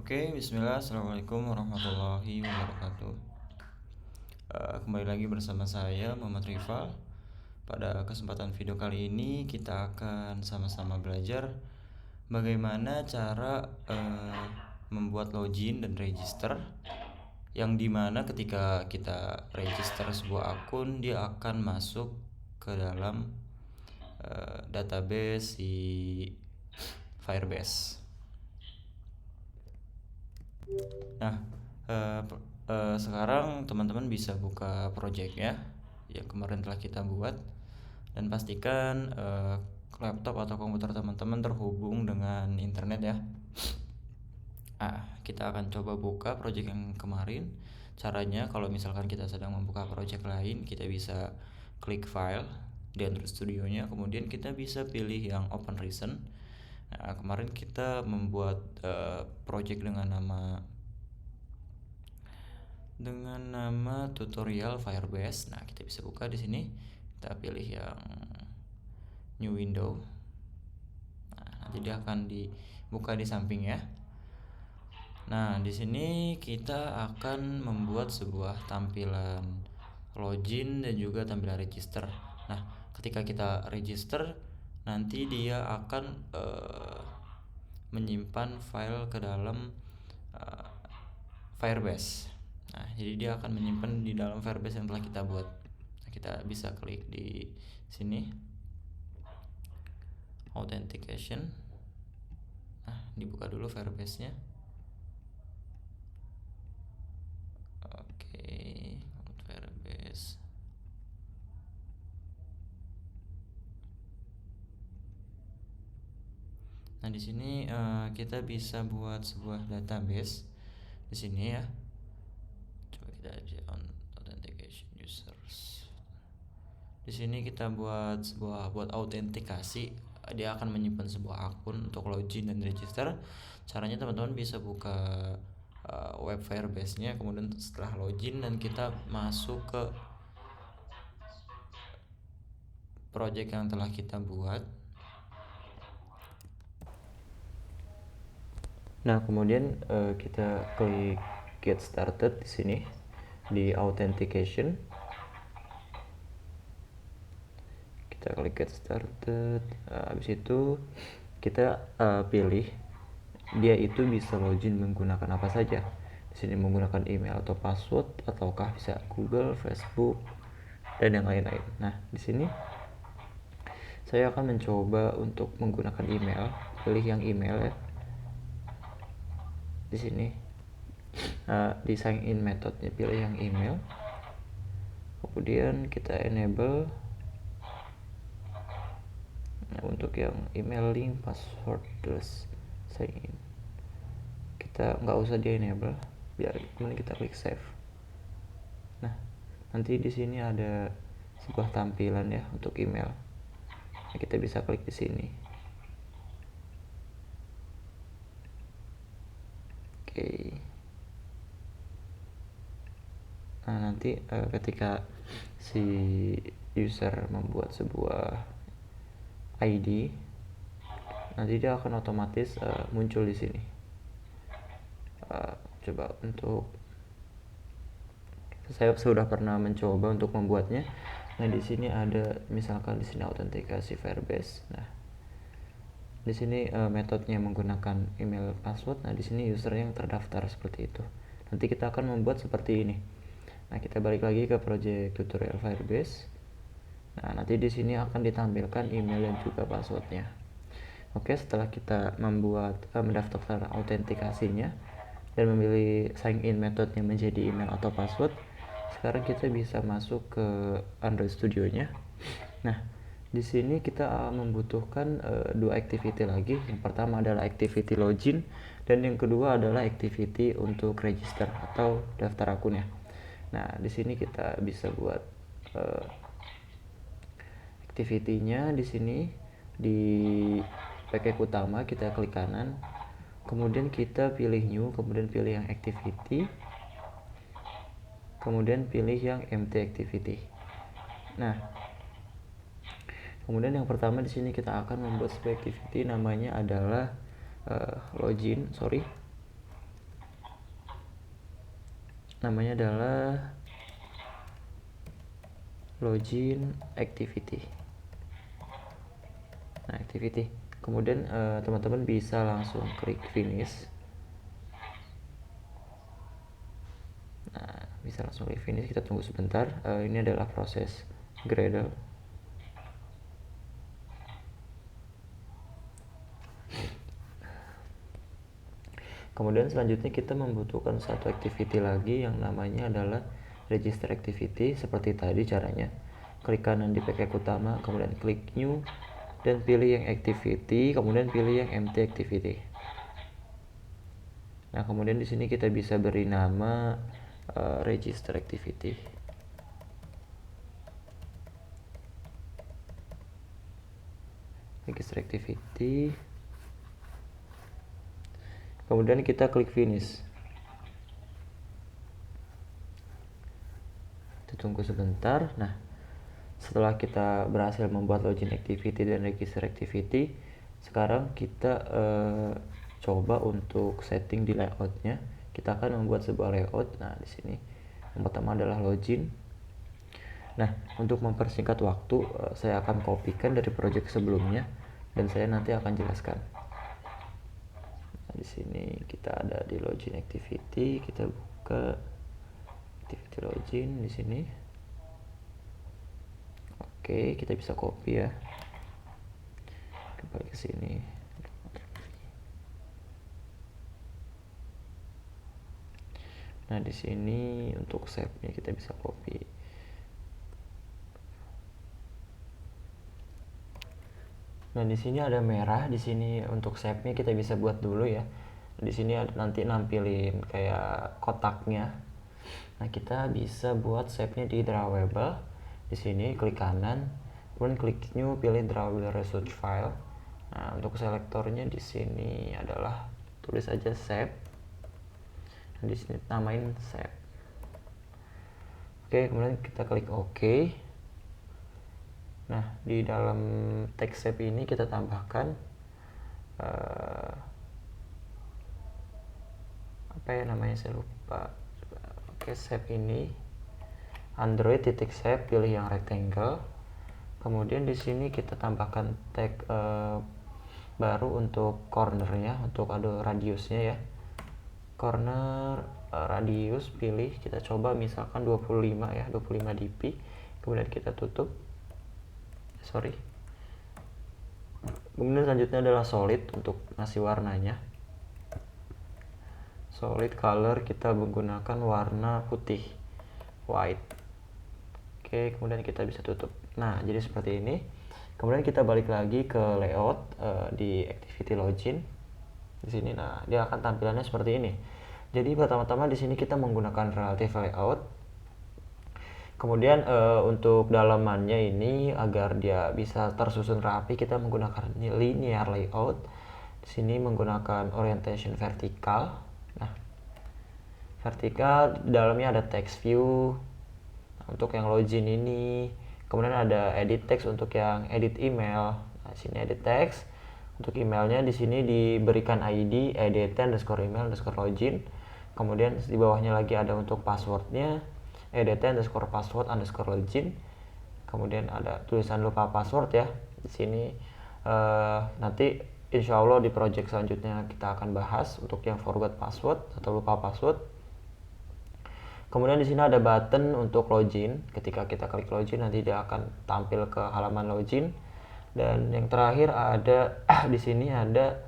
Oke, bismillah, assalamualaikum warahmatullahi wabarakatuh. Kembali lagi bersama saya Muhammad Rifal. Pada kesempatan video kali ini kita akan sama-sama belajar bagaimana cara membuat login dan register, yang dimana ketika kita register sebuah akun dia akan masuk ke dalam database di Firebase. Nah, sekarang teman-teman bisa buka projectnya yang kemarin telah kita buat, dan pastikan laptop atau komputer teman-teman terhubung dengan internet ya. Kita akan coba buka project yang kemarin. Caranya, kalau misalkan kita sedang membuka project lain, kita bisa klik file di Android Studio-nya, kemudian kita bisa pilih yang open recent. Nah, kemarin kita membuat project dengan nama tutorial Firebase. Nah, kita bisa buka di sini. Kita pilih yang new window. Nah, nanti dia akan dibuka di samping ya. Nah, di sini kita akan membuat sebuah tampilan login dan juga tampilan register. Nah, ketika kita register, nanti dia akan menyimpan file ke dalam Firebase. Nah, jadi dia akan menyimpan di dalam Firebase yang telah kita buat. Nah, kita bisa klik di sini authentication. Nah, dibuka dulu Firebase-nya. Oke, Firebase. Nah, di sini kita bisa buat sebuah database di sini ya. Coba kita aja authentication users. Di sini kita buat autentikasi. Dia akan menyimpan sebuah akun untuk login dan register. Caranya teman-teman bisa buka web Firebase-nya, kemudian setelah login dan kita masuk ke project yang telah kita buat. Nah, kemudian kita klik get started di sini di authentication. Kita klik get started. Habis itu kita pilih dia itu bisa login menggunakan apa saja. Di sini menggunakan email atau password, ataukah bisa Google, Facebook, dan yang lain-lain. Nah, di sini saya akan mencoba untuk menggunakan email. Pilih yang email ya. Di sini di sign in methodnya pilih yang email. Kemudian kita enable. Nah, untuk yang email link, password, terus sign in, kita nggak usah di enable, biar kemudian kita klik save. Nah, nanti di sini ada sebuah tampilan ya untuk email. Nah, kita bisa klik di sini. Oke. Nah, nanti ketika si user membuat sebuah ID, nanti dia akan otomatis muncul di sini. Coba untuk saya sudah pernah mencoba untuk membuatnya. Nah, di sini ada misalkan di sini autentikasi Firebase. Nah, di sini metodenya menggunakan email password. Nah, di sini user yang terdaftar seperti itu. Nanti kita akan membuat seperti ini. Nah, kita balik lagi ke project tutorial Firebase. Nah, nanti di sini akan ditampilkan email dan juga passwordnya. Oke, setelah kita membuat mendaftarkan autentikasinya dan memilih sign in metodenya menjadi email atau password, sekarang kita bisa masuk ke Android Studio-nya. Nah, di sini kita membutuhkan dua activity lagi. Yang pertama adalah activity login, dan yang kedua adalah activity untuk register atau daftar akunnya. Nah, di sini kita bisa buat activity-nya di sini di package utama, kita klik kanan, kemudian kita pilih new, kemudian pilih yang activity, kemudian pilih yang empty activity. Nah, kemudian yang pertama di sini kita akan membuat sebuah activity, namanya adalah login. namanya adalah login activity. Nah, activity. Kemudian teman-teman bisa langsung klik finish. Nah, bisa langsung klik finish. Kita tunggu sebentar. Ini adalah proses Gradle. Kemudian selanjutnya kita membutuhkan satu activity lagi yang namanya adalah register activity. Seperti tadi caranya, klik kanan di package utama, kemudian klik new dan pilih yang activity, kemudian pilih yang empty activity. Nah, kemudian di sini kita bisa beri nama register activity. Register activity. Kemudian kita klik finish. Kita tunggu sebentar. Nah, setelah kita berhasil membuat login activity dan register activity, sekarang kita coba untuk setting di layoutnya. Kita akan membuat sebuah layout. Nah, di sini yang pertama adalah login. Nah, untuk mempersingkat waktu, saya akan kopikan dari project sebelumnya dan saya nanti akan jelaskan. Nah, di sini kita ada di login activity, kita buka activity login di sini. Oke, kita bisa copy ya. Kembali ke sini. Nah, di sini untuk save-nya kita bisa copy. Nah, di sini ada merah, di sini untuk save-nya kita bisa buat dulu ya. Di sini ada nanti nampilin kayak kotaknya. Nah, kita bisa buat save-nya di drawable. Di sini klik kanan, kemudian klik new, pilih drawable research file. Nah, untuk selektornya di sini adalah tulis aja save. Nah, di sini namain save. Oke, kemudian kita klik OK. Nah, di dalam text save ini kita tambahkan apa ya namanya, saya lupa. Oke, save ini Android titik save, pilih yang rectangle. Kemudian di sini kita tambahkan tag baru untuk cornernya, untuk ada radiusnya ya. Corner radius, pilih, kita coba misalkan 25 ya, 25 dp. Kemudian kita tutup. Kemudian selanjutnya adalah solid untuk ngasih warnanya. Solid color kita menggunakan warna putih, white. Oke, kemudian kita bisa tutup. Nah, jadi seperti ini. Kemudian kita balik lagi ke layout di activity login. Di sini, nah, dia akan tampilannya seperti ini. Jadi pertama-tama di sini kita menggunakan relative layout. Kemudian untuk dalamannya ini agar dia bisa tersusun rapi, kita menggunakan linear layout. Di sini menggunakan orientation vertikal. Nah, vertikal dalamnya ada text view. Nah, untuk yang login ini, kemudian ada edit text untuk yang edit email. Nah, sini edit text. Untuk emailnya di sini diberikan ID edt_email_login. Kemudian di bawahnya lagi ada untuk passwordnya edt_password_login. Kemudian ada tulisan lupa password ya. Di sini nanti insya Allah di project selanjutnya kita akan bahas untuk yang forgot password atau lupa password. Kemudian di sini ada button untuk login. Ketika kita klik login, nanti dia akan tampil ke halaman login. Dan yang terakhir ada di sini ada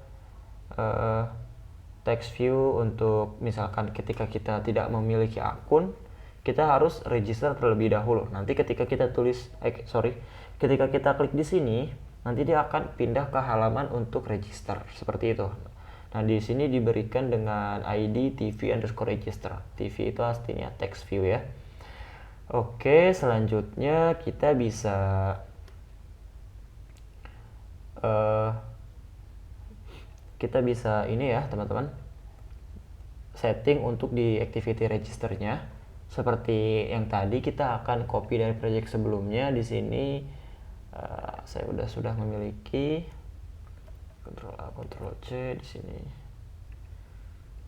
text view untuk misalkan ketika kita tidak memiliki akun, kita harus register terlebih dahulu. Nanti ketika kita ketika kita klik di sini, nanti dia akan pindah ke halaman untuk register seperti itu. Nah, di sini diberikan dengan ID TV_register. TV itu artinya text view ya. Oke, selanjutnya kita bisa ini ya teman-teman, setting untuk di activity registernya. Seperti yang tadi, kita akan copy dari project sebelumnya. Di sini saya sudah memiliki. Ctrl A, Ctrl C di sini.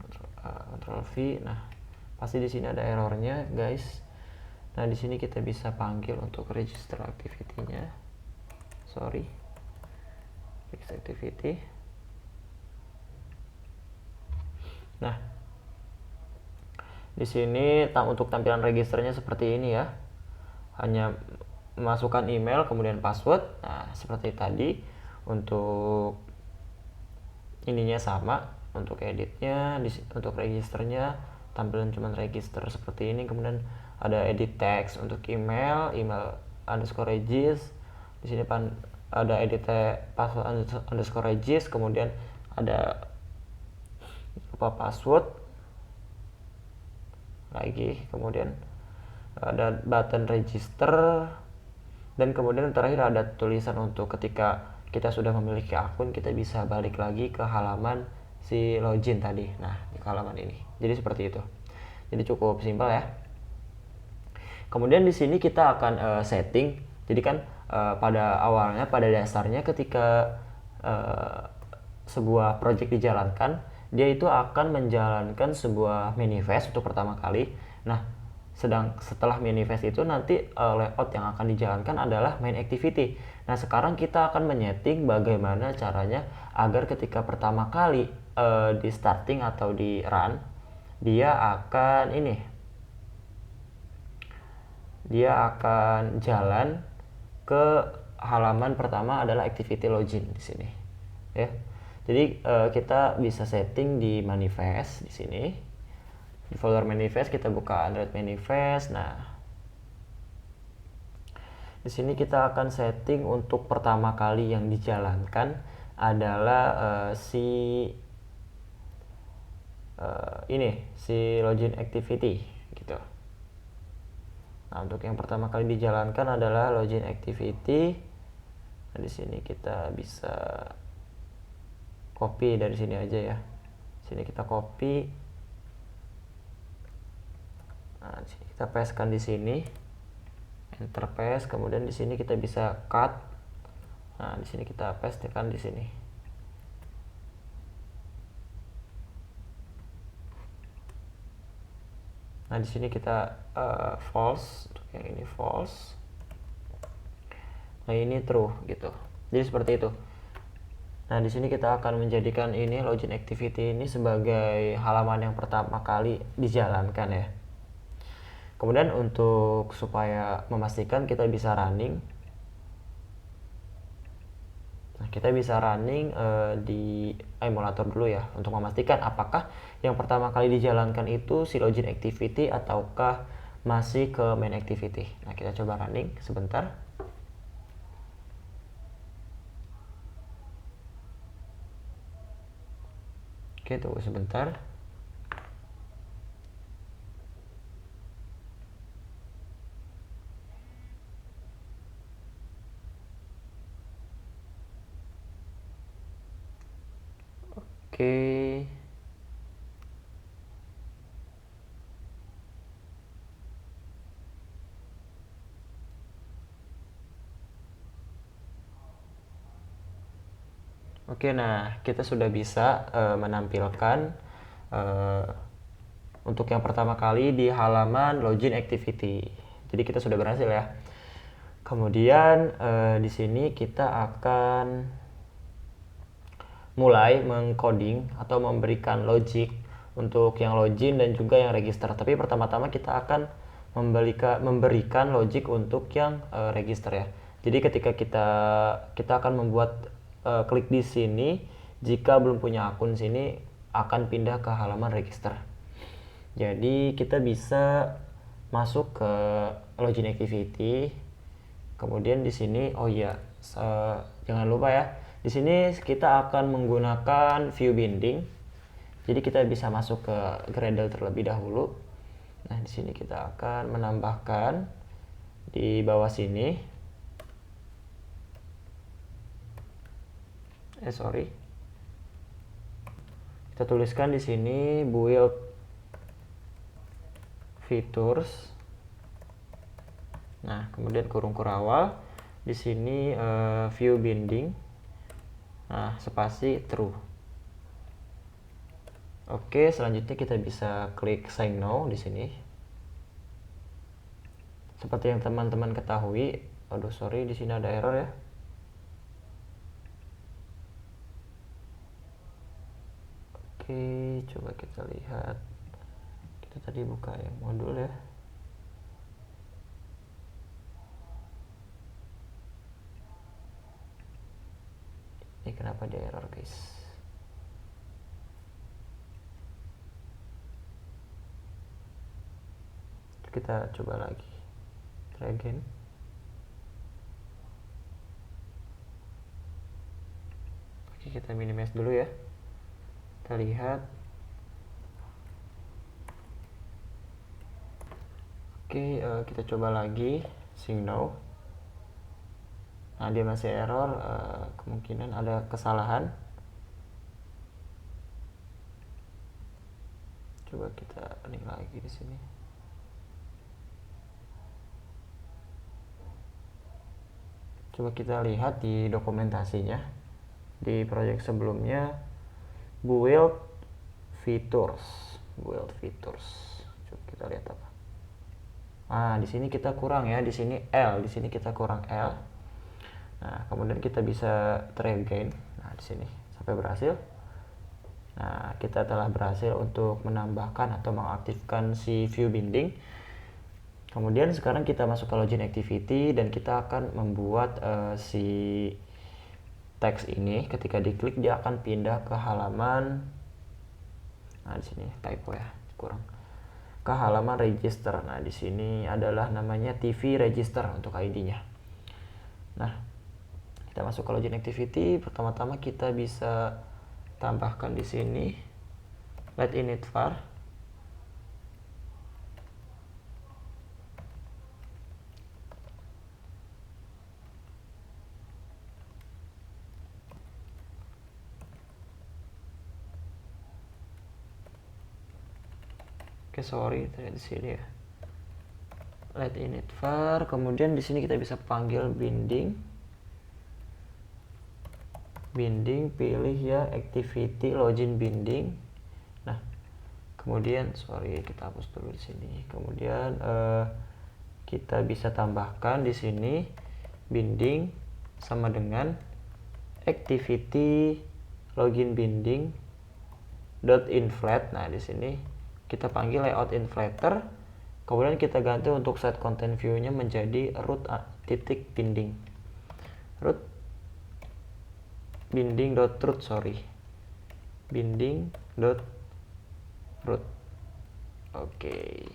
Ctrl A, Ctrl V. Nah, pasti di sini ada errornya guys. Nah di sini kita bisa panggil untuk register activity-nya, register activity. Nah di sini untuk tampilan registernya seperti ini ya, hanya masukkan email kemudian password. Nah seperti tadi. Untuk ininya sama, untuk editnya, untuk registernya tampilan cuman register seperti ini. Kemudian ada edit text untuk email underscore regis. Di sini ada edit password underscore regis. Kemudian ada lupa password lagi. Kemudian ada button register. Dan kemudian terakhir ada tulisan untuk ketika kita sudah memiliki akun, kita bisa balik lagi ke halaman si login tadi. Nah, di halaman ini. Jadi seperti itu. Jadi cukup simpel ya. Kemudian di sini kita akan setting. Jadi kan pada awalnya, pada dasarnya ketika sebuah project dijalankan, dia itu akan menjalankan sebuah manifest untuk pertama kali. Nah, setelah manifest itu nanti layout yang akan dijalankan adalah main activity. Nah sekarang kita akan menyeting bagaimana caranya agar ketika pertama kali di starting atau di run, dia akan jalan ke halaman pertama adalah activity login di sini ya. Jadi kita bisa setting di manifest di sini. Di folder manifest kita buka Android manifest. Nah, di sini kita akan setting untuk pertama kali yang dijalankan adalah si login activity gitu. Nah, untuk yang pertama kali dijalankan adalah login activity. Nah, di sini kita bisa copy dari sini aja ya. Sini kita copy. Nah, kita pastekan di sini, enter paste. Kemudian di sini kita bisa cut. Nah, di sini kita pastekan di sini. Nah, di sini kita false, untuk yang ini false. Nah, ini true gitu. Jadi seperti itu. Nah, di sini kita akan menjadikan ini login activity ini sebagai halaman yang pertama kali dijalankan ya. Kemudian untuk supaya memastikan kita bisa running, nah kita bisa running di emulator dulu ya, untuk memastikan apakah yang pertama kali dijalankan itu si login activity ataukah masih ke main activity. Nah kita coba running sebentar. Oke, tunggu sebentar. Oke. Oke, nah kita sudah bisa menampilkan untuk yang pertama kali di halaman login activity. Jadi kita sudah berhasil ya. Kemudian di sini kita akan mulai mengcoding atau memberikan logic untuk yang login dan juga yang register. Tapi pertama-tama kita akan memberikan logic untuk yang register ya. Jadi ketika kita akan membuat klik di sini, jika belum punya akun sini akan pindah ke halaman register. Jadi kita bisa masuk ke login activity. Kemudian di sini jangan lupa ya. Di sini kita akan menggunakan view binding. Jadi kita bisa masuk ke Gradle terlebih dahulu. Nah, di sini kita akan menambahkan di bawah sini. Kita tuliskan di sini build features. Nah, kemudian kurung kurawal. Di sini view binding. Nah, spasi true. Oke, selanjutnya kita bisa klik sign now di sini. Seperti yang teman-teman ketahui, aduh sorry di sini ada error ya. Oke, coba kita lihat. Kita tadi buka yang modul ya. Ini kenapa dia error guys? Kita coba lagi. Try again. Oke, kita minimize dulu ya. Kita lihat. Oke, kita coba lagi sync now. Nah, dia masih error, kemungkinan ada kesalahan. Coba kita link lagi di sini. Coba kita lihat di dokumentasinya. Di proyek sebelumnya build features. Coba kita lihat apa. Nah, di sini kita kurang ya, di sini L, di sini kita kurang L. Nah, kemudian kita bisa try again. Nah, di sini sampai berhasil. Nah, kita telah berhasil untuk menambahkan atau mengaktifkan si view binding. Kemudian sekarang kita masuk ke login activity dan kita akan membuat si teks ini. Ketika diklik dia akan pindah ke halaman. Nah, di sini typo ya, kurang. Ke halaman register. Nah, di sini adalah namanya TV register untuk ID-nya. Nah, kita masuk ke login activity. Pertama-tama kita bisa tambahkan di sini let init var. Oke, sorry ternyata di sini ya. Let init var, kemudian di sini kita bisa panggil binding, pilih ya activity login binding. Nah, kemudian sorry kita hapus dulu di sini. Kemudian kita bisa tambahkan di sini binding sama dengan activity login binding dot inflat. Nah, di sini kita panggil layout inflater. Kemudian kita ganti untuk set content view-nya menjadi root titik binding. Root binding dot root, sorry. Binding dot root. Oke.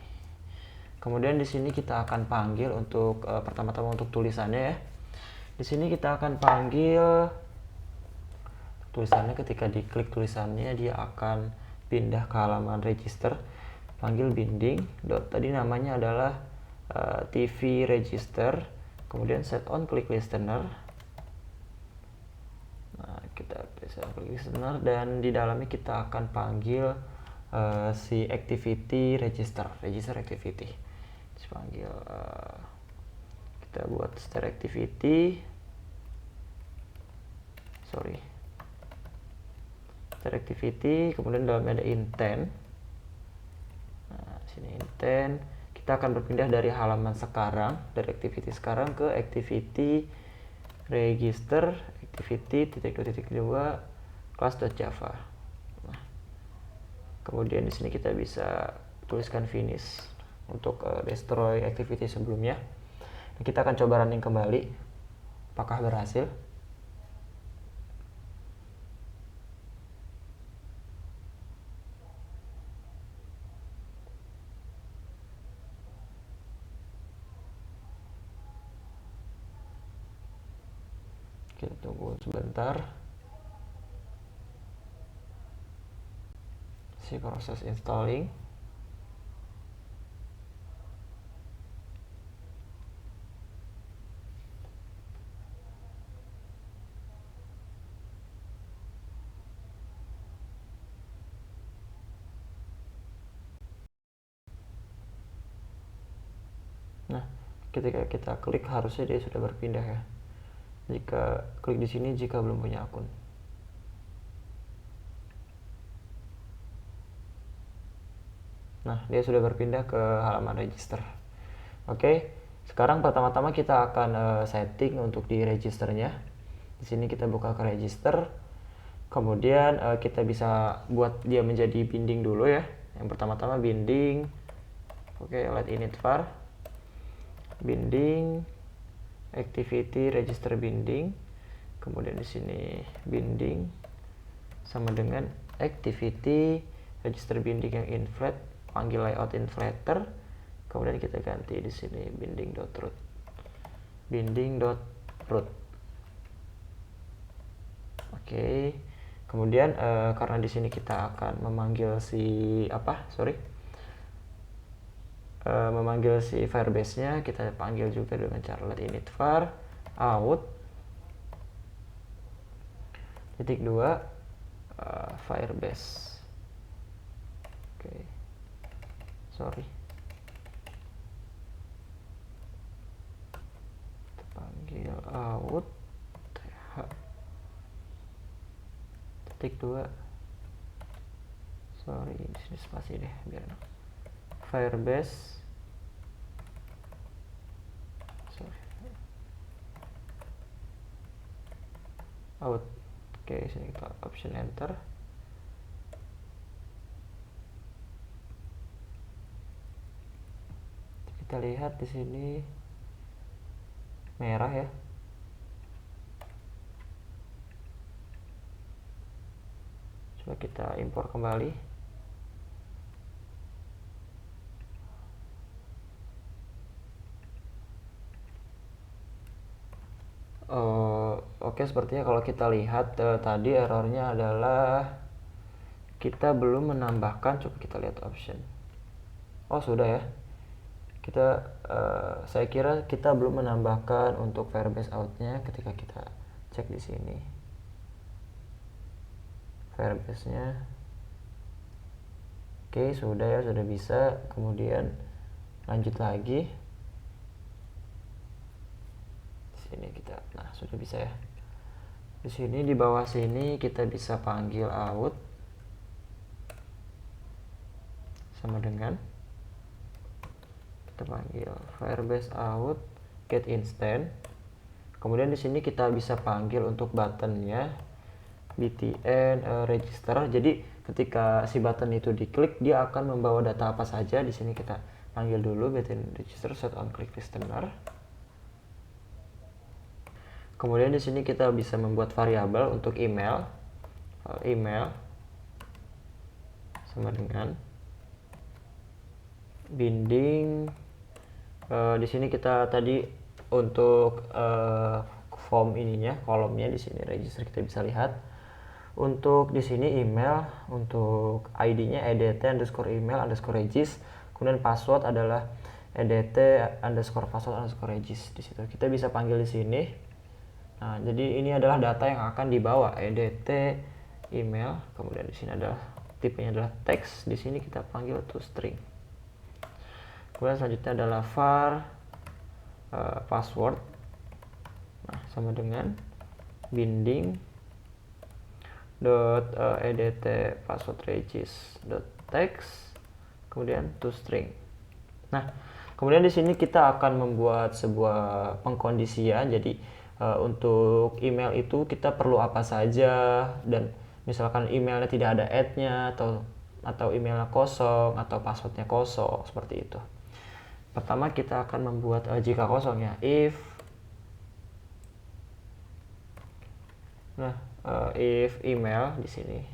Kemudian di sini kita akan panggil untuk pertama-tama untuk tulisannya ya. Di sini kita akan panggil tulisannya, ketika diklik tulisannya dia akan pindah ke halaman register. Panggil binding dot, tadi namanya adalah TV register, kemudian set on click listener. Nah, kita bisa klik listener dan di dalamnya kita akan panggil si activity register activity. Terus panggil kita buat start activity, start activity, kemudian dalamnya ada intent. Nah, sini intent, kita akan berpindah dari halaman sekarang, dari activity sekarang ke activity register activity (2) class.java. Nah, kemudian di sini kita bisa tuliskan finish untuk destroy activity sebelumnya. Nah, kita akan coba running kembali apakah berhasil. Kita tunggu sebentar si proses installing. Nah, ketika kita klik harusnya dia sudah berpindah ya. Jika klik di sini jika belum punya akun. Nah, dia sudah berpindah ke halaman register. Oke, sekarang pertama-tama kita akan setting untuk di registernya. Di sini kita buka ke register. Kemudian kita bisa buat dia menjadi binding dulu ya. Yang pertama-tama binding. Oke, let init var binding activity register binding. Kemudian di sini binding sama dengan activity register binding yang inflat, panggil layout inflater. Kemudian kita ganti di sini binding.root. Binding.root. Oke. Kemudian karena di sini kita akan memanggil memanggil si Firebase-nya, kita panggil juga dengan cara let init var out titik 2 Firebase. Oke. Sorry. Kita panggil out titik 2. Sorry, di sini spasi deh biar enak. Firebase. Out. Oke, sini kita option enter. Kita lihat di sini merah ya. Coba kita impor kembali. Oke, sepertinya kalau kita lihat tadi errornya adalah kita belum menambahkan. Coba kita lihat option. Oh, sudah ya. Saya kira kita belum menambahkan untuk Firebase out-nya ketika kita cek di sini. Firebase-nya. Oke, sudah ya, sudah bisa. Kemudian lanjut lagi. Di sini kita, nah sudah bisa ya. Di sini di bawah sini kita bisa panggil out sama dengan kita panggil Firebase out get instant. Kemudian di sini kita bisa panggil untuk buttonnya btn register. Jadi ketika si button itu diklik, dia akan membawa data apa saja. Di sini kita panggil dulu btn register set on click listener. Kemudian di sini kita bisa membuat variabel untuk email. Email sama dengan binding. Di sini kita tadi untuk form ininya, kolomnya di sini register kita bisa lihat. Untuk di sini email, untuk ID-nya edt_email_regis. Kemudian password adalah edt_password_regis. Di situ kita bisa panggil di sini. Nah, jadi ini adalah data yang akan dibawa edt email. Kemudian di sini adalah tipenya adalah teks. Di sini kita panggil toString. Kemudian selanjutnya adalah var password. Nah, sama dengan binding edt password regis text. Kemudian toString. Nah, kemudian di sini kita akan membuat sebuah pengkondisian. Jadi untuk email itu kita perlu apa saja, dan misalkan emailnya tidak ada add-nya atau emailnya kosong atau passwordnya kosong, seperti itu. Pertama kita akan membuat jika kosong ya, if email di sini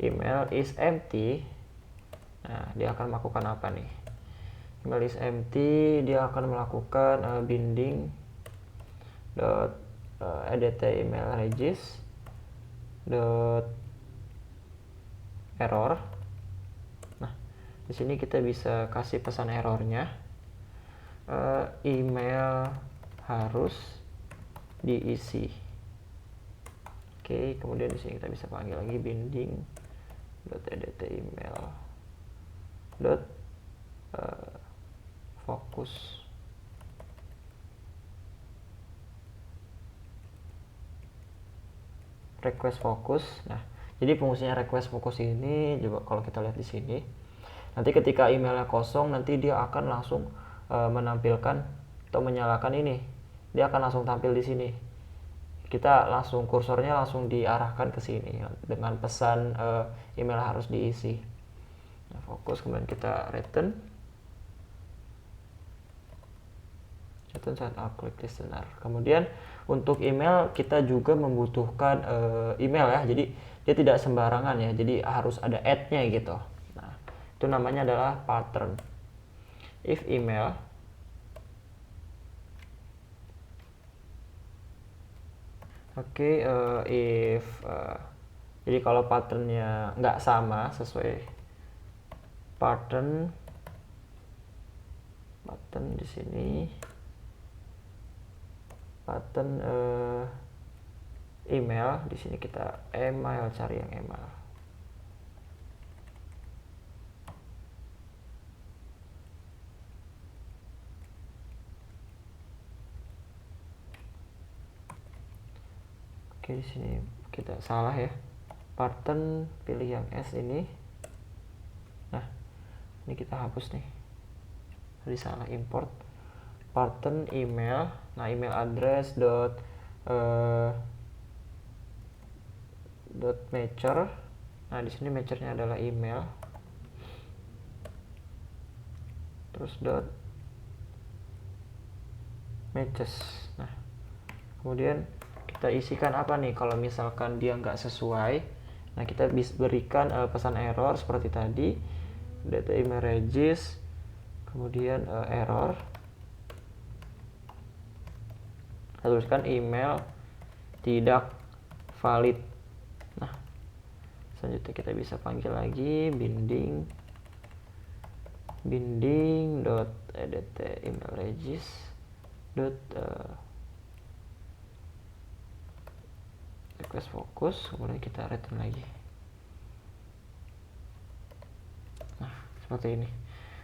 email is empty. Nah, dia akan melakukan apa nih? Email is empty, dia akan melakukan binding edt email regis error. Nah, di sini kita bisa kasih pesan errornya, email harus diisi. Oke, kemudian di sini kita bisa panggil lagi binding edt email fokus. Request focus. Nah, jadi fungsinya request focus ini coba kalau kita lihat di sini, Nanti ketika emailnya kosong, nanti dia akan langsung menampilkan atau menyalakan ini. Dia akan langsung tampil di sini. Kita langsung kursornya langsung diarahkan ke sini dengan pesan email harus diisi. Nah, fokus, kemudian kita return saat klik listener. Kemudian untuk email kita juga membutuhkan email ya. Jadi dia tidak sembarangan ya. Jadi harus ada add-nya gitu. Nah, itu namanya adalah pattern. If email if jadi kalau patternnya nggak sama sesuai pattern di sini pattern email, di sini kita email, cari yang email. Oke, di sini kita salah ya. Pattern, pilih yang S ini. Nah, ini kita hapus nih. Tadi salah, import pattern email. Nah, email address dot matcher. Nah, di sini matchernya adalah email. Terus dot matches. Nah, kemudian kita isikan apa nih kalau misalkan dia nggak sesuai. Nah, kita bisa berikan pesan error seperti tadi, data email regis, kemudian error, tuliskan email tidak valid. Nah, selanjutnya kita bisa panggil lagi binding dot edit email regis dot request fokus, kemudian kita return lagi. Nah, seperti ini.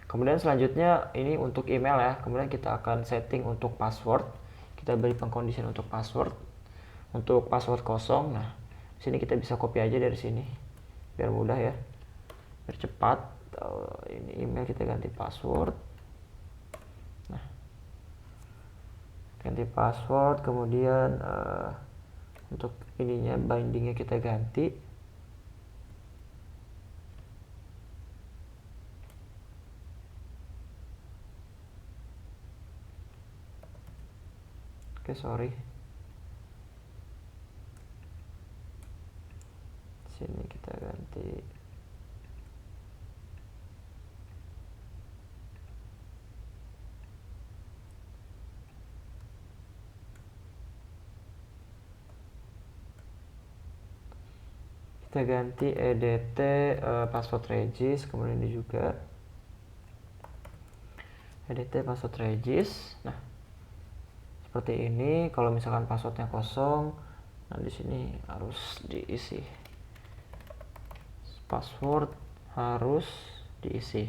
Kemudian selanjutnya ini untuk email ya. Kemudian kita akan setting untuk password. Kita beri pengkondisian untuk password. Untuk password kosong. Nah, sini kita bisa copy aja dari sini biar mudah ya, biar cepat. Ini email kita ganti password. Nah, ganti password, kemudian untuk ininya bindingnya kita ganti. Sorry, sini kita ganti edt password regis, kemudian ini juga edt password regis. Nah, seperti ini. Kalau misalkan passwordnya kosong, nah di sini harus diisi, password harus diisi.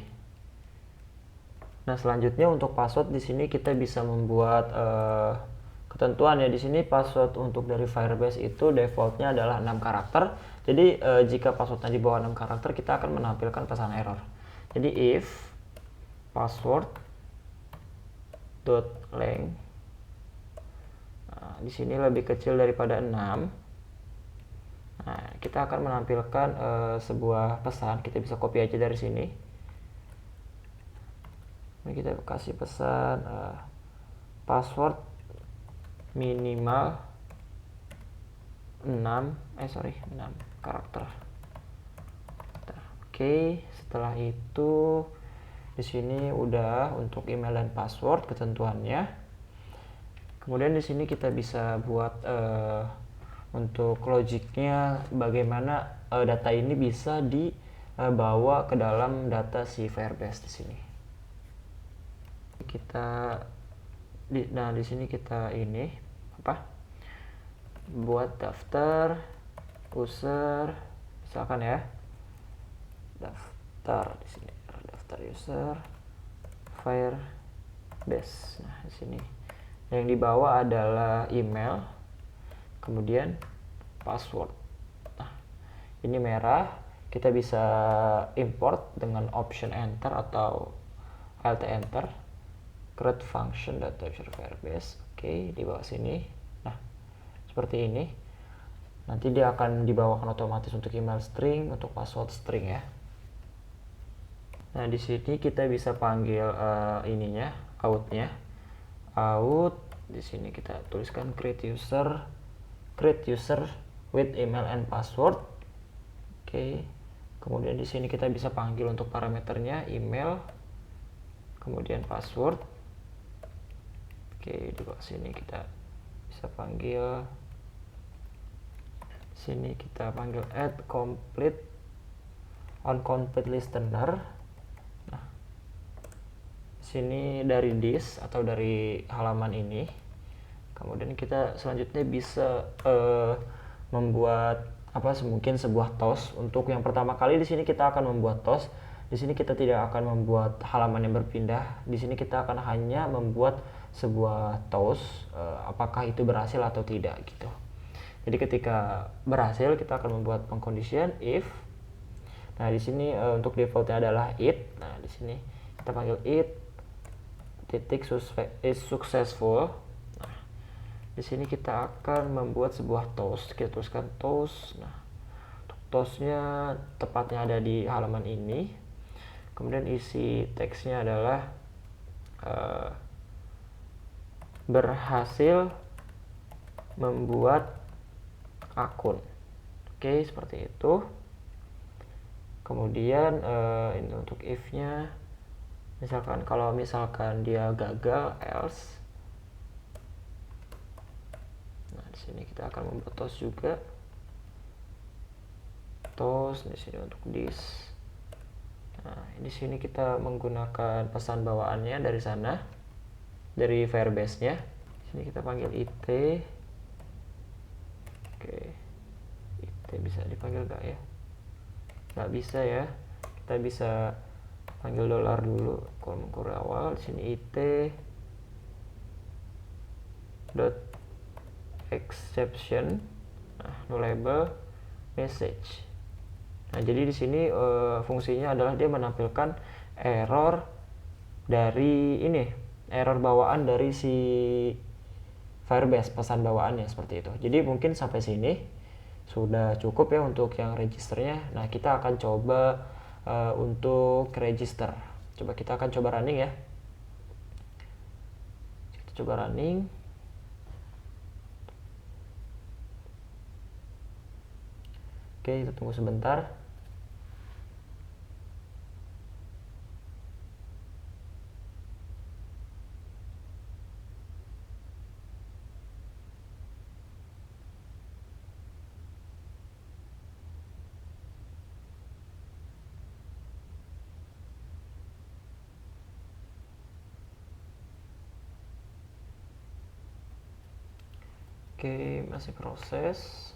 Nah, selanjutnya untuk password di sini kita bisa membuat ketentuan ya. Di sini password untuk dari Firebase itu defaultnya adalah 6 karakter. Jadi jika passwordnya di bawah 6 karakter, kita akan menampilkan pesan error. Jadi if password dot length, di sini lebih kecil daripada 6. Nah, kita akan menampilkan sebuah pesan. Kita bisa copy aja dari sini. Ini kita kasih pesan password minimal 6 karakter. Oke, setelah itu di sini udah untuk email dan password ketentuannya. Kemudian di sini kita bisa buat untuk logiknya bagaimana data ini bisa dibawa ke dalam data si Firebase di sini. Nah di sini kita ini buat daftar user, misalkan ya, daftar di sini, daftar user Firebase. Nah di sini yang dibawa adalah email, kemudian password. Nah, ini merah, kita bisa import dengan option enter atau alt enter, create function .capture firebase. Oke, di bawah sini. Nah, seperti ini. Nanti dia akan dibawakan otomatis untuk email string, untuk password string ya. Nah, di sini kita bisa panggil ininya, outnya. Out, di sini kita tuliskan create user with email and password. Oke. Kemudian di sini kita bisa panggil untuk parameternya email, kemudian password. Oke, di bawah sini kita bisa panggil, sini kita panggil add complete on complete listener. Nah, sini dari this atau dari halaman ini. Kemudian kita selanjutnya bisa membuat mungkin sebuah toast. Untuk yang pertama kali di sini kita akan membuat toast. Di sini kita tidak akan membuat halaman yang berpindah. Di sini kita akan hanya membuat sebuah toast, apakah itu berhasil atau tidak gitu. Jadi ketika berhasil kita akan membuat condition if. Nah, di sini untuk defaultnya adalah it. Nah, di sini kita panggil it titik is successful. Di sini kita akan membuat sebuah toast. Kita tuliskan toast. Nah, untuk toastnya tepatnya ada di halaman ini. Kemudian isi teksnya adalah berhasil membuat akun. Oke, seperti itu. Kemudian ini untuk if-nya. Misalkan kalau dia gagal, else. Nah, di sini kita akan membuat toast juga. Toast di sini untuk this. Nah, di sini kita menggunakan pesan bawaannya dari sana, dari Firebase-nya. Di sini kita panggil it. Oke, it bisa dipanggil nggak ya? Nggak bisa ya. Kita bisa panggil dolar dulu, kolom kurung awal. Di sini it dot exception, nah, nullable message. Nah, jadi di sini fungsinya adalah dia menampilkan error dari ini, error bawaan dari si Firebase, pesan bawaannya seperti itu. Jadi mungkin sampai sini sudah cukup ya untuk yang registernya. Nah, kita akan coba untuk register. Kita akan coba running ya. Kita coba running. Oke, kita tunggu sebentar. Oke, masih proses.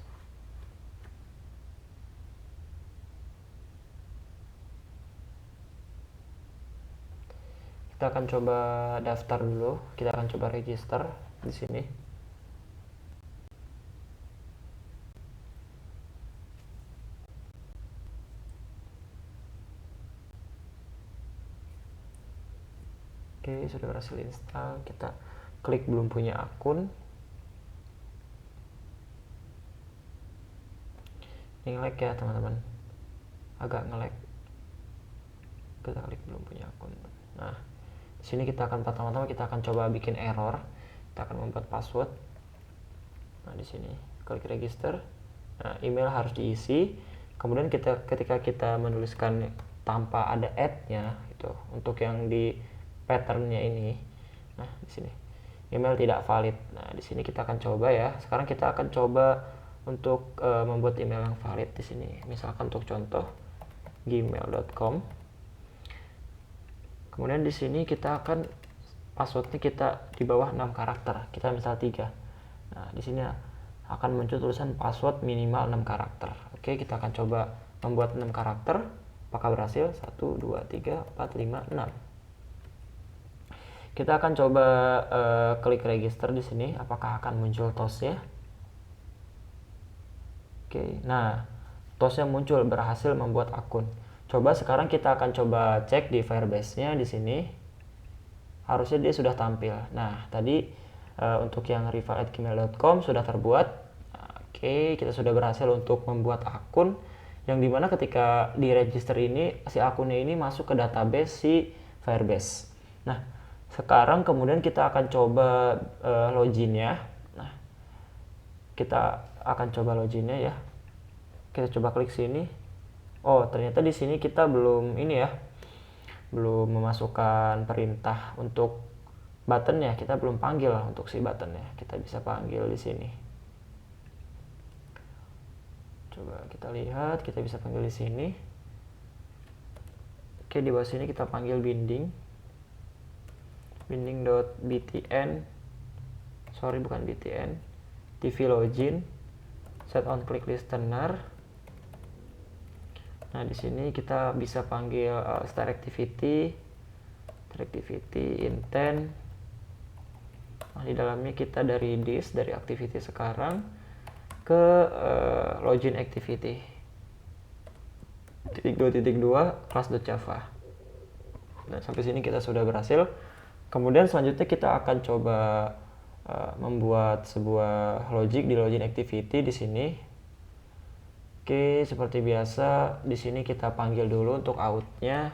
Kita akan coba daftar dulu. Kita akan coba register di sini. Oke, sudah berhasil install. Kita klik belum punya akun. Ini nge-lag ya teman-teman, agak nge-lag. Kita klik belum punya akun. Nah, di sini kita akan pertama-tama kita akan coba bikin error. Kita akan membuat password. Nah, di sini klik register. Nah, email harus diisi. Kemudian ketika kita menuliskan tanpa ada add-nya gitu, untuk yang di pattern-nya ini. Nah, di sini email tidak valid. Nah, di sini kita akan coba ya. Sekarang kita akan coba untuk membuat email yang valid di sini. Misalkan untuk contoh gmail.com. Kemudian di sini kita akan passwordnya kita di bawah 6 karakter. Kita misal 3. Nah, di sini akan muncul tulisan password minimal 6 karakter. Oke, kita akan coba membuat 6 karakter. Apakah berhasil? 1, 2, 3, 4, 5, 6. Kita akan coba klik register di sini. Apakah akan muncul toastnya? Oke, nah TOS-nya muncul berhasil membuat akun. Coba sekarang kita akan coba cek di Firebase-nya di sini. Harusnya dia sudah tampil. Nah, tadi untuk yang rival@gmail.com sudah terbuat. Oke, kita sudah berhasil untuk membuat akun yang dimana ketika di register ini si akunnya ini masuk ke database si Firebase. Nah, sekarang kemudian kita akan coba loginnya. Nah, kita akan coba loginnya ya. Kita coba klik sini. Oh, ternyata di sini kita belum ini ya, belum memasukkan perintah untuk buttonnya. Kita belum panggil untuk si buttonnya. Kita bisa panggil di sini. Coba kita lihat, kita bisa panggil di sini. Oke, di bawah sini kita panggil binding.btn, sorry bukan btn, tv login, set on click listener. Nah, di sini kita bisa panggil start activity intent. Nah, di dalamnya kita dari this, dari activity sekarang ke login activity 2.2 class.java. Nah, sampai sini kita sudah berhasil. Kemudian selanjutnya kita akan coba membuat sebuah logic di login activity di sini. Oke, seperti biasa di sini kita panggil dulu untuk outnya,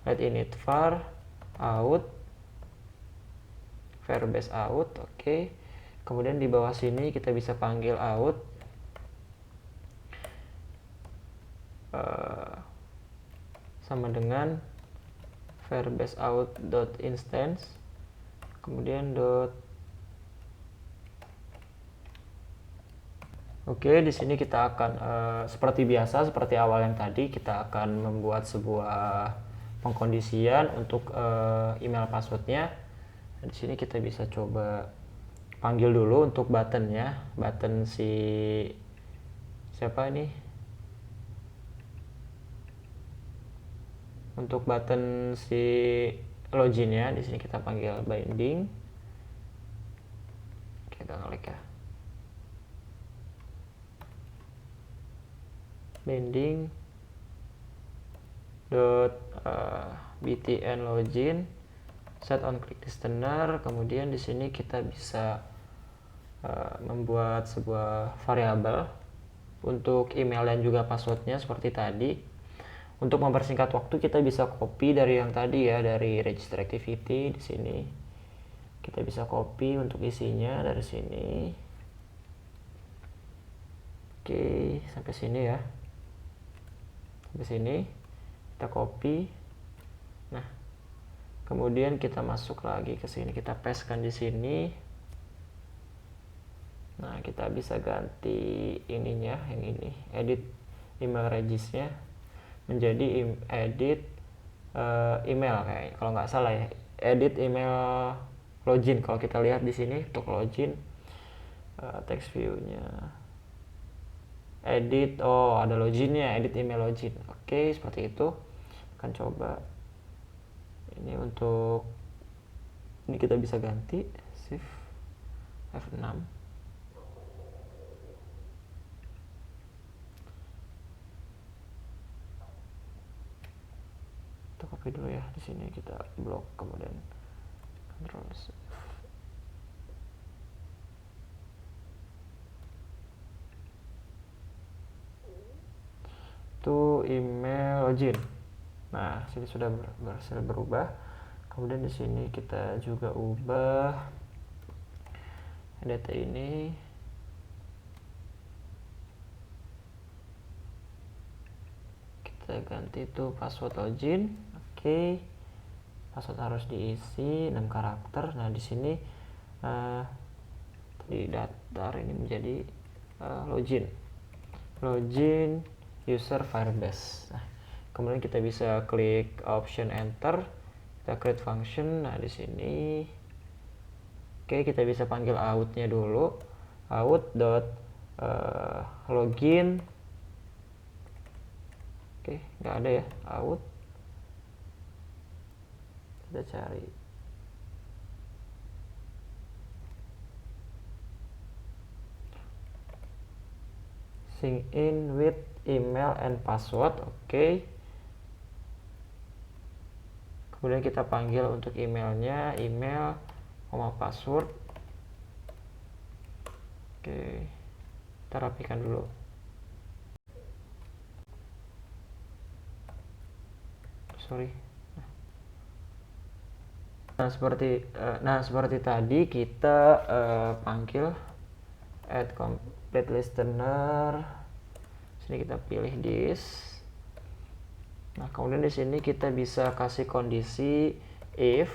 let init var out Firebase out. Oke, kemudian di bawah sini kita bisa panggil out sama dengan Firebase out.instance, kemudian Oke, di sini kita akan seperti biasa, seperti awal yang tadi, kita akan membuat sebuah pengkondisian untuk email passwordnya. Di sini kita bisa coba panggil dulu untuk buttonnya, button si siapa ini? Untuk button si loginnya, di sini kita panggil binding. Kita klik ya. Binding btn login, set on click listener. Kemudian di sini kita bisa membuat sebuah variabel untuk email dan juga passwordnya seperti tadi. Untuk mempersingkat waktu kita bisa copy dari yang tadi ya, dari register activity di sini. Kita bisa copy untuk isinya dari sini. Oke, sampai sini ya. Sampai sini kita copy. Nah, kemudian kita masuk lagi ke sini, kita pastekan di sini. Nah, kita bisa ganti ininya, yang ini, edit email registernya menjadi edit email kayak kalau nggak salah ya, edit email login. Kalau kita lihat di sini untuk login, text view-nya edit, oh ada loginnya, edit email login. Oke, seperti itu. Akan coba ini untuk ini kita bisa ganti shift F6. Kita copy dulu ya, di sini kita blok, kemudian Ctrl Shift. Itu email login. Nah, sini sudah berhasil berubah. Kemudian di sini kita juga ubah data ini. Kita ganti itu password login. Oke. Password harus diisi 6 karakter. Nah, di sini di daftar ini menjadi login user Firebase. Nah, kemudian kita bisa klik option enter, kita create function. Nah, di sini oke, kita bisa panggil outnya dulu, out.login. Oke, nggak ada ya out. Kita cari sync in with email and password. Oke. Kemudian kita panggil untuk emailnya, email, password. Oke, kita rapikan dulu. Sorry. Nah, seperti tadi kita panggil add complete listener. Sini kita pilih this. Nah, kemudian di sini kita bisa kasih kondisi if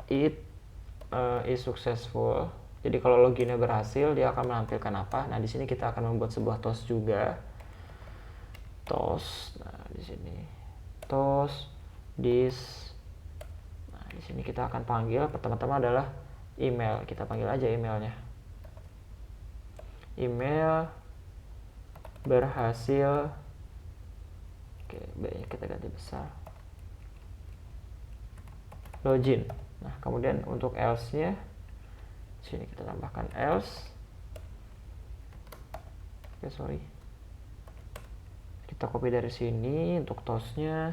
it is successful. Jadi kalau loginnya berhasil, dia akan menampilkan apa? Nah, di sini kita akan membuat sebuah toast juga. Toast. Nah, di sini toast this. Nah, di sini kita akan panggil pertama-tama adalah email. Kita panggil aja emailnya. Email berhasil. Oke, B-nya kita ganti besar. Login. Nah, kemudian untuk else-nya sini kita tambahkan else. Oke, sorry. Kita copy dari sini untuk toast-nya.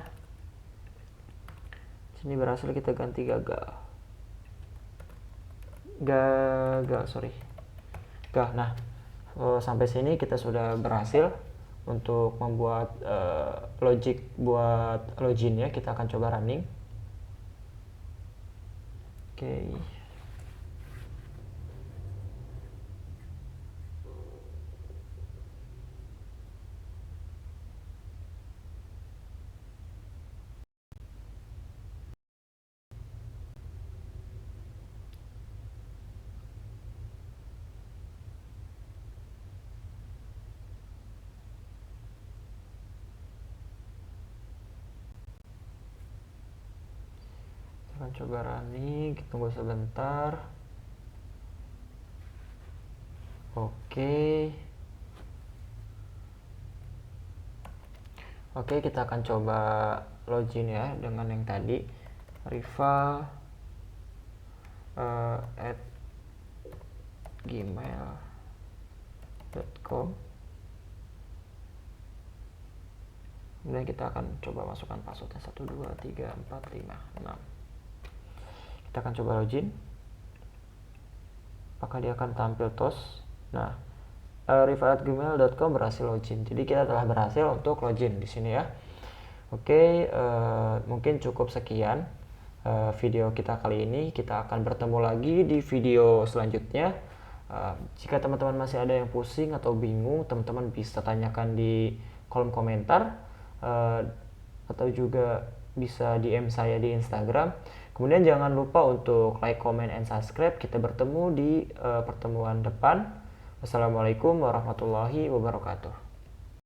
Sini berhasil, kita ganti gagal. Sorry. Nah, sampai sini kita sudah berhasil untuk membuat logic buat loginnya. Kita akan coba running. Oke. Akan coba running, kita tunggu sebentar. Oke, kita akan coba login ya dengan yang tadi, rival at gmail.com. Kemudian kita akan coba masukkan passwordnya 1 2 3 4 5 6. Kita akan coba login. Apakah dia akan tampil toast? Nah, rival@gmail.com berhasil login. Jadi kita telah berhasil untuk login di sini ya. Oke, mungkin cukup sekian video kita kali ini. Kita akan bertemu lagi di video selanjutnya. Jika teman-teman masih ada yang pusing atau bingung, teman-teman bisa tanyakan di kolom komentar, atau juga bisa DM saya di Instagram. Kemudian jangan lupa untuk like, comment, and subscribe. Kita bertemu di pertemuan depan. Wassalamualaikum warahmatullahi wabarakatuh.